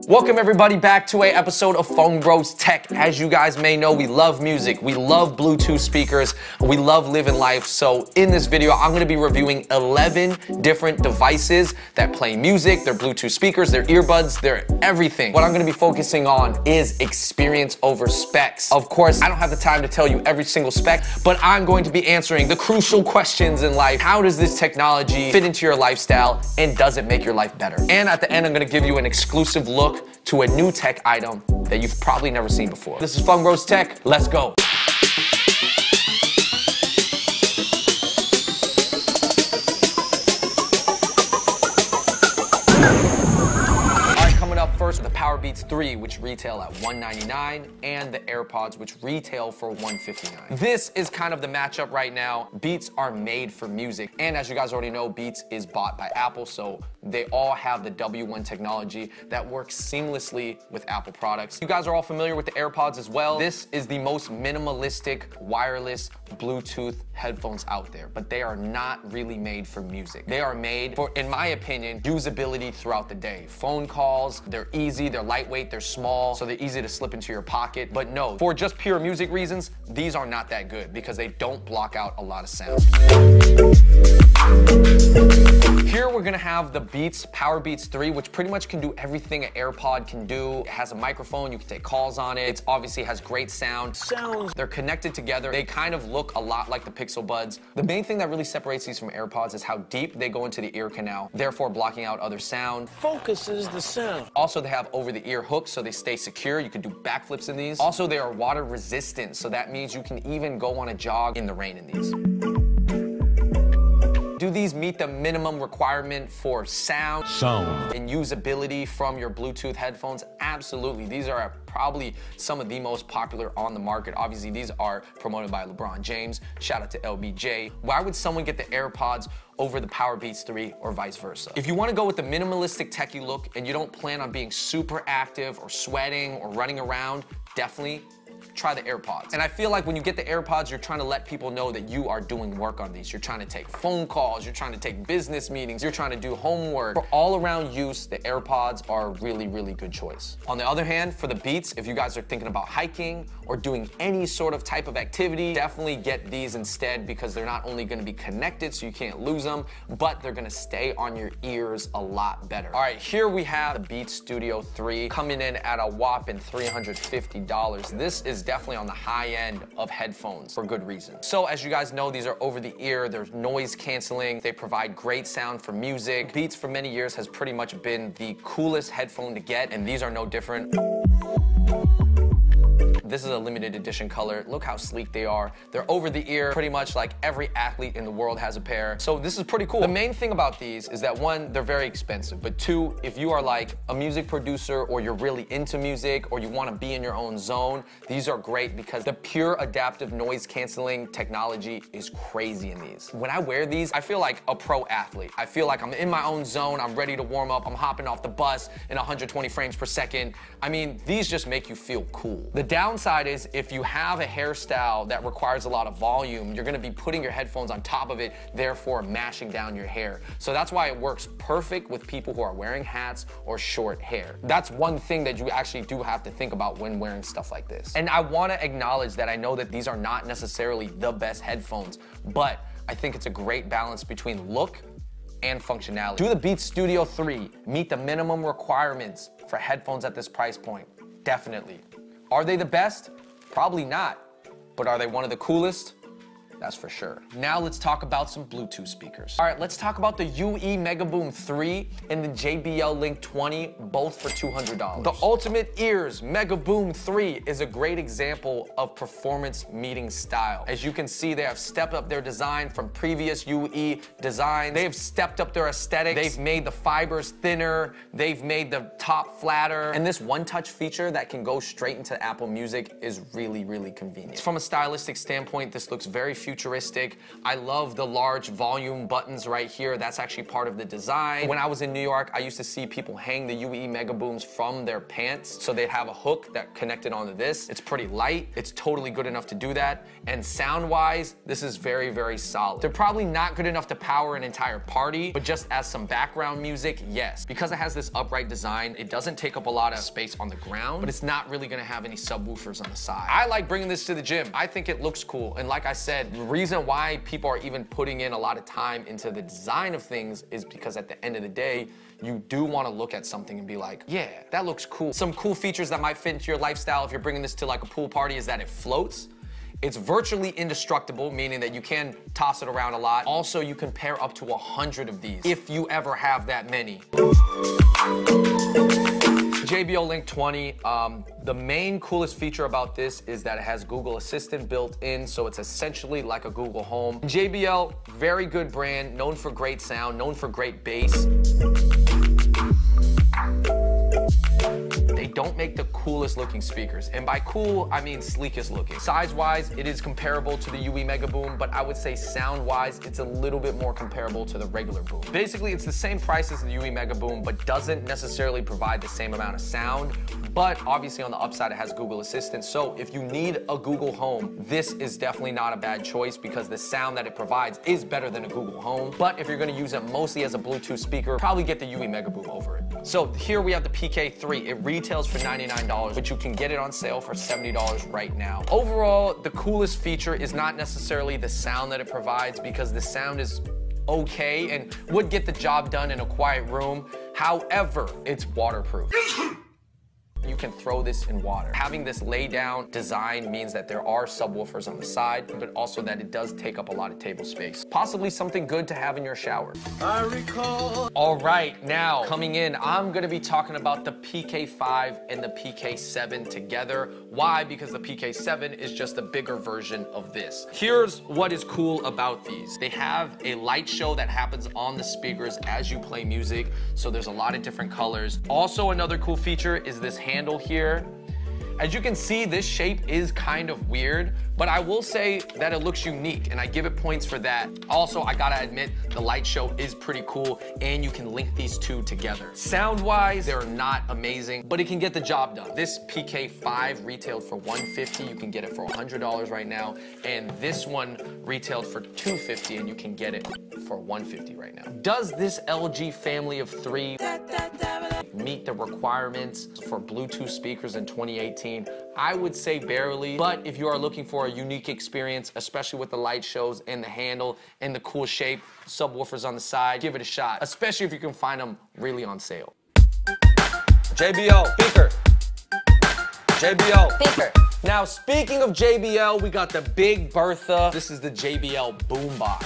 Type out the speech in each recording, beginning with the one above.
Welcome everybody back to an episode of Phone Bros Tech. As you guys may know, we love music, we love Bluetooth speakers, we love living life. So in this video, I'm gonna be reviewing 11 different devices that play music, their Bluetooth speakers, their earbuds, their everything. What I'm gonna be focusing on is experience over specs. Of course, I don't have the time to tell you every single spec, but I'm going to be answering the crucial questions in life. How does this technology fit into your lifestyle, and does it make your life better? And at the end, I'm gonna give you an exclusive look to a new tech item that you've probably never seen before. This is Phone Bros Tech, let's go. First, the Powerbeats 3, which retail at $199, and the AirPods, which retail for $159. This is kind of the matchup right now. Beats are made for music, and as you guys already know, Beats is bought by Apple, so they all have the W1 technology that works seamlessly with Apple products. You guys are all familiar with the AirPods as well. This is the most minimalistic wireless Bluetooth headphones out there, but they are not really made for music. They are made for, in my opinion, usability throughout the day. Phone calls, they're easy, they're lightweight, they're small, so they're easy to slip into your pocket. But no, for just pure music reasons, these are not that good because they don't block out a lot of sound. Here we're gonna have the Beats Powerbeats 3, which pretty much can do everything an AirPod can do. It has a microphone, you can take calls on it. It obviously has great sound. They're connected together. They kind of look a lot like the Pixel Buds. The main thing that really separates these from AirPods is how deep they go into the ear canal, therefore blocking out other sound. Focuses the sound. Also, they have over-the-ear hooks, so they stay secure. You can do backflips in these. Also, they are water resistant, so that means you can even go on a jog in the rain in these. Do these meet the minimum requirement for sound and usability from your Bluetooth headphones? Absolutely. These are probably some of the most popular on the market. Obviously, these are promoted by LeBron James. Shout out to LBJ. Why would someone get the AirPods over the Powerbeats 3 or vice versa? If you want to go with the minimalistic techie look and you don't plan on being super active or sweating or running around, definitely try the AirPods. And I feel like when you get the AirPods, you're trying to let people know that you are doing work on these. You're trying to take phone calls, you're trying to take business meetings, you're trying to do homework. For all-around use, the AirPods are a really, really good choice. On the other hand, for the Beats, if you guys are thinking about hiking or doing any sort of type of activity, definitely get these instead because they're not only gonna be connected so you can't lose them, but they're gonna stay on your ears a lot better. All right, here we have the Beats Studio 3 coming in at a whopping $350. This is definitely on the high end of headphones for good reason. So as you guys know, these are over the ear, there's noise canceling, they provide great sound for music. Beats for many years has pretty much been the coolest headphone to get, and these are no different. This is a limited edition color. Look how sleek they are. They're over the ear, pretty much like every athlete in the world has a pair. So this is pretty cool. The main thing about these is that one, they're very expensive, but two, if you are like a music producer or you're really into music or you wanna be in your own zone, these are great because the pure adaptive noise canceling technology is crazy in these. When I wear these, I feel like a pro athlete. I feel like I'm in my own zone, I'm ready to warm up, I'm hopping off the bus in 120 frames per second. I mean, these just make you feel cool. The downside is if you have a hairstyle that requires a lot of volume, you're gonna be putting your headphones on top of it, therefore mashing down your hair. So that's why it works perfect with people who are wearing hats or short hair. That's one thing that you actually do have to think about when wearing stuff like this. And I wanna acknowledge that I know that these are not necessarily the best headphones, but I think it's a great balance between look and functionality. Do the Beats Studio 3 meet the minimum requirements for headphones at this price point? Definitely. Are they the best? Probably not. But are they one of the coolest? That's for sure. Now let's talk about some Bluetooth speakers. All right, let's talk about the UE Megaboom 3 and the JBL Link 20, both for $200. The Ultimate Ears Megaboom 3 is a great example of performance meeting style. As you can see, they have stepped up their design from previous UE designs. They have stepped up their aesthetics. They've made the fibers thinner. They've made the top flatter. And this one-touch feature that can go straight into Apple Music is really, really convenient. From a stylistic standpoint, this looks very futuristic futuristic. I love the large volume buttons right here. That's actually part of the design. When I was in New York, I used to see people hang the UE Mega Booms from their pants. So they'd have a hook that connected onto this. It's pretty light. It's totally good enough to do that. And sound-wise, this is very, very solid. They're probably not good enough to power an entire party, but just as some background music, yes. Because it has this upright design, it doesn't take up a lot of space on the ground, but it's not really gonna have any subwoofers on the side. I like bringing this to the gym. I think it looks cool. And like I said, the reason why people are even putting in a lot of time into the design of things is because at the end of the day, you do want to look at something and be like, yeah, that looks cool. Some cool features that might fit into your lifestyle if you're bringing this to like a pool party is that it floats. It's virtually indestructible, meaning that you can toss it around a lot. Also, you can pair up to 100 of these if you ever have that many. JBL Link 20, the main coolest feature about this is that it has Google Assistant built in, so it's essentially like a Google Home. JBL, very good brand, known for great sound, known for great bass. They don't make the coolest looking speakers. And by cool, I mean sleekest looking. Size-wise, it is comparable to the UE Mega Boom, but I would say sound-wise, it's a little bit more comparable to the regular boom. Basically, it's the same price as the UE Mega Boom, but doesn't necessarily provide the same amount of sound. But obviously on the upside, it has Google Assistant. So if you need a Google Home, this is definitely not a bad choice because the sound that it provides is better than a Google Home. But if you're gonna use it mostly as a Bluetooth speaker, probably get the UE Mega Boom over it. So here we have the PK3. It retails for $99, but you can get it on sale for $70 right now. Overall, the coolest feature is not necessarily the sound that it provides because the sound is okay and would get the job done in a quiet room. However, it's waterproof. You can throw this in water. Having this lay down design means that there are subwoofers on the side, but also that it does take up a lot of table space. Possibly something good to have in your shower. I recall. All right, now coming in, I'm gonna be talking about the PK5 and the PK7 together. Why? Because the PK7 is just a bigger version of this. Here's what is cool about these. They have a light show that happens on the speakers as you play music, so there's a lot of different colors. Also, another cool feature is this handle here. As you can see, this shape is kind of weird, but I will say that it looks unique and I give it points for that. Also, I gotta admit, the light show is pretty cool and you can link these two together. Sound-wise, they're not amazing, but it can get the job done. This PK5 retailed for $150, you can get it for $100 right now, and this one retailed for $250 and you can get it for $150 right now. Does this LG family of 3 meet the requirements for Bluetooth speakers in 2018? I would say barely, but if you are looking for a unique experience, especially with the light shows and the handle and the cool shape, subwoofers on the side, give it a shot, especially if you can find them really on sale. JBL speaker. JBL speaker. Now, speaking of JBL, we got the Big Bertha. This is the JBL Boombox.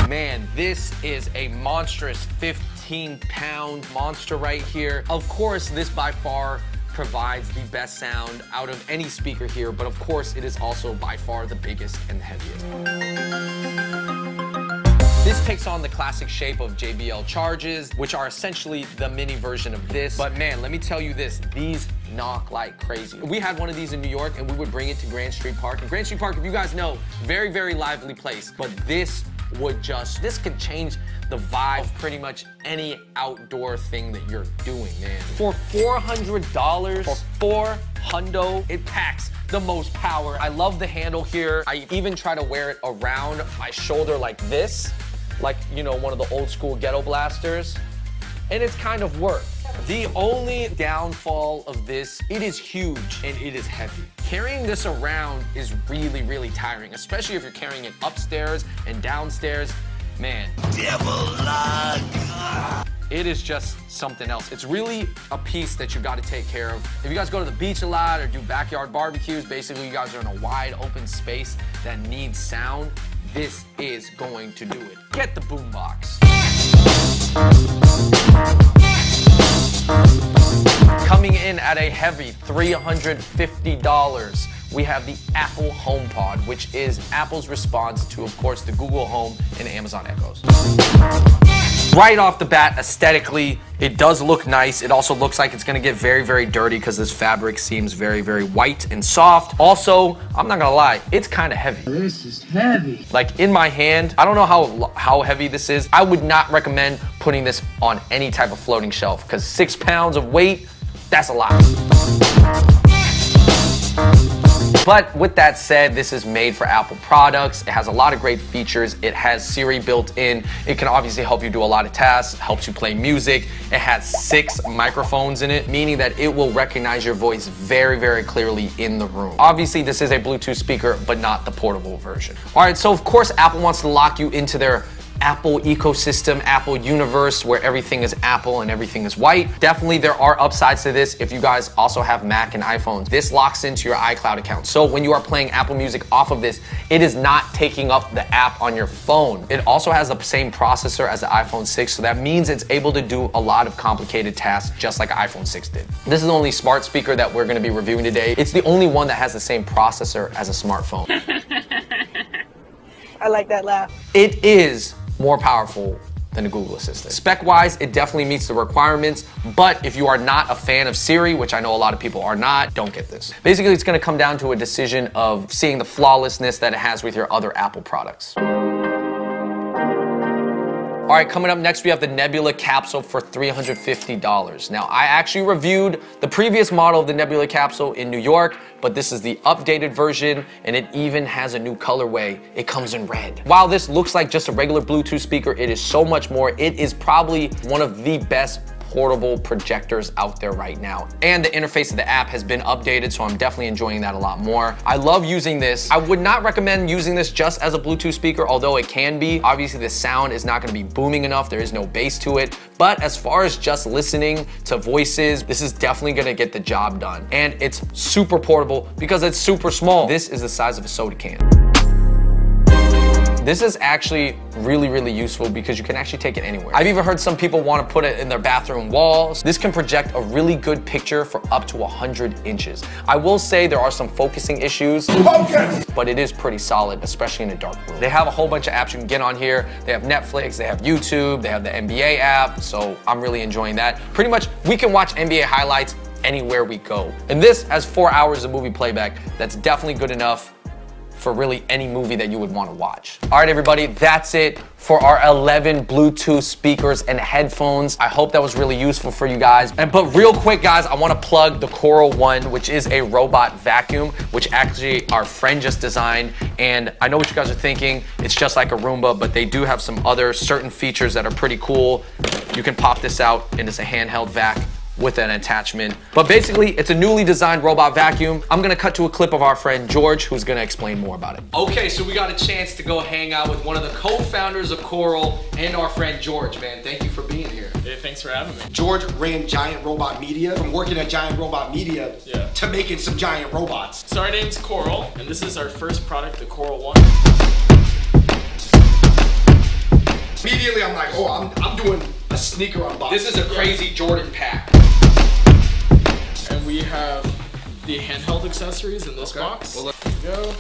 Man, this is a monstrous 15-pound monster right here. Of course, this by far provides the best sound out of any speaker here, but of course, it is also by far the biggest and the heaviest. This takes on the classic shape of JBL Charges, which are essentially the mini version of this. But man, let me tell you this, these knock like crazy. We had one of these in New York and we would bring it to Grand Street Park. And Grand Street Park, if you guys know, very, very lively place, but this could change the vibe of pretty much any outdoor thing that you're doing, man. For $400, for $400, it packs the most power. I love the handle here. I even try to wear it around my shoulder like this, like, you know, one of the old school ghetto blasters, and it's kind of worked. The only downfall of this, it is huge and it is heavy. Carrying this around is really, really tiring, especially if you're carrying it upstairs and downstairs. Man, it is just something else. It's really a piece that you got to take care of. If you guys go to the beach a lot or do backyard barbecues, basically you guys are in a wide open space that needs sound, this is going to do it. Get the Boombox. Coming in at a heavy $350, we have the Apple HomePod, which is Apple's response to, of course, the Google Home and Amazon Echoes. Right off the bat, aesthetically, it does look nice. It also looks like it's gonna get very, very dirty because this fabric seems very, very white and soft. Also, I'm not gonna lie, it's kind of heavy. This is heavy. Like in my hand, I don't know how heavy this is. I would not recommend putting this on any type of floating shelf because 6 pounds of weight, that's a lot. But with that said, this is made for Apple products. It has a lot of great features. It has Siri built in. It can obviously help you do a lot of tasks, helps you play music. It has 6 microphones in it, meaning that it will recognize your voice very, very clearly in the room. Obviously, this is a Bluetooth speaker, but not the portable version. All right, so of course, Apple wants to lock you into their Apple ecosystem, Apple universe, where everything is Apple and everything is white. Definitely there are upsides to this if you guys also have Mac and iPhones. This locks into your iCloud account. So when you are playing Apple Music off of this, it is not taking up the app on your phone. It also has the same processor as the iPhone 6, so that means it's able to do a lot of complicated tasks just like iPhone 6 did. This is the only smart speaker that we're gonna be reviewing today. It's the only one that has the same processor as a smartphone. I like that laugh. It is more powerful than a Google Assistant. Spec-wise, it definitely meets the requirements, but if you are not a fan of Siri, which I know a lot of people are not, don't get this. Basically, it's gonna come down to a decision of seeing the flawlessness that it has with your other Apple products. All right, coming up next, we have the Nebula capsule for $350. Now, I actually reviewed the previous model of the Nebula capsule in New York, but this is the updated version, and it even has a new colorway. It comes in red. While this looks like just a regular Bluetooth speaker, it is so much more. It is probably one of the best portable projectors out there right now. And the interface of the app has been updated, so I'm definitely enjoying that a lot more. I love using this. I would not recommend using this just as a Bluetooth speaker, although it can be. Obviously, the sound is not gonna be booming enough. There is no bass to it. But as far as just listening to voices, this is definitely gonna get the job done. And it's super portable because it's super small. This is the size of a soda can. This is actually really, really useful because you can actually take it anywhere. I've even heard some people want to put it in their bathroom walls. This can project a really good picture for up to 100 inches. I will say there are some focusing issues, but it is pretty solid, especially in a dark room. They have a whole bunch of apps you can get on here. They have Netflix, they have YouTube, they have the NBA app, so I'm really enjoying that. Pretty much, we can watch NBA highlights anywhere we go. And this has 4 hours of movie playback. That's definitely good enough for really any movie that you would want to watch. All right, everybody, that's it for our 11 Bluetooth speakers and headphones. I hope that was really useful for you guys. But real quick, guys, I want to plug the Coral One, which is a robot vacuum, which actually our friend just designed. And I know what you guys are thinking. It's just like a Roomba, but they do have some other certain features that are pretty cool. You can pop this out and it's a handheld vac with an attachment. But basically, it's a newly designed robot vacuum. I'm gonna cut to a clip of our friend George, who's gonna explain more about it. Okay, so we got a chance to go hang out with one of the co-founders of Coral and our friend George, man. Thank you for being here. Hey, thanks for having me. George ran Giant Robot Media, from working at Giant Robot Media to making some giant robots. So our name's Coral, and this is our first product, the Coral One. Immediately, I'm like, oh, I'm doing a sneaker unboxing. This is a crazy Jordan pack. And we have the handheld accessories in this box. Well, there you go.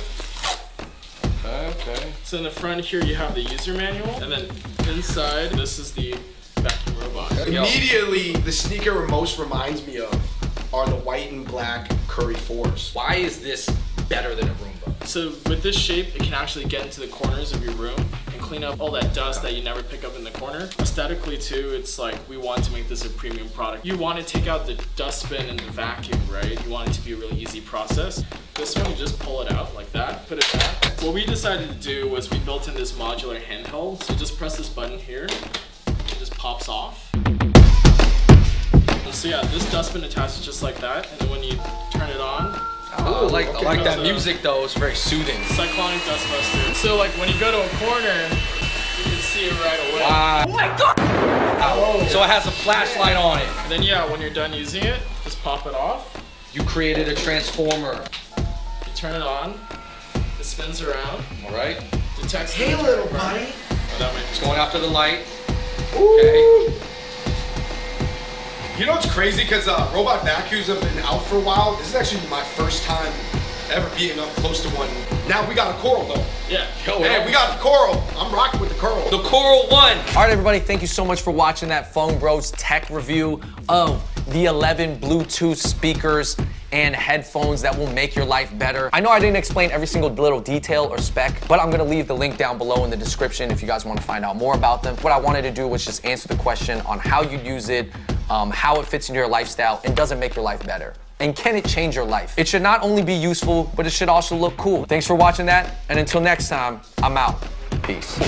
Okay. So in the front here, you have the user manual, and then inside, this is the vacuum robot. Immediately, the sneaker most reminds me of are the white and black Curry 4s. Why is this better than a Roomba? So with this shape, it can actually get into the corners of your room and clean up all that dust that you never pick up in the corner. Aesthetically too, it's like we want to make this a premium product. You want to take out the dustbin and the vacuum, right? You want it to be a really easy process. This one, you just pull it out like that, put it back. What we decided to do was we built in this modular handheld. So just press this button here, it just pops off. So yeah, this dustbin attaches just like that, and then when you turn it on, I like that music though, it's very soothing. Cyclonic Dustbuster. So like when you go to a corner, you can see it right away. Wow. Oh my god! Oh. So it has a flashlight on it. And then yeah, when you're done using it, just pop it off. You created a transformer. You turn it on, it spins around. Alright. Detects Hey little buddy. It's going after the light. Ooh. Okay. You know what's crazy? Because robot vacuums have been out for a while. This is actually my first time ever beaten up close to one. Now we got a coral though. Yeah. Yo, hey, we got the coral. I'm rocking with the coral. The Coral One. All right, everybody, thank you so much for watching that Phone Bros tech review of the 11 Bluetooth speakers and headphones that will make your life better. I know I didn't explain every single little detail or spec, but I'm gonna leave the link down below in the description if you guys wanna find out more about them. What I wanted to do was just answer the question on how you use it, how it fits into your lifestyle, and does it make your life better? And can it change your life? It should not only be useful, but it should also look cool. Thanks for watching that, and until next time, I'm out. Peace.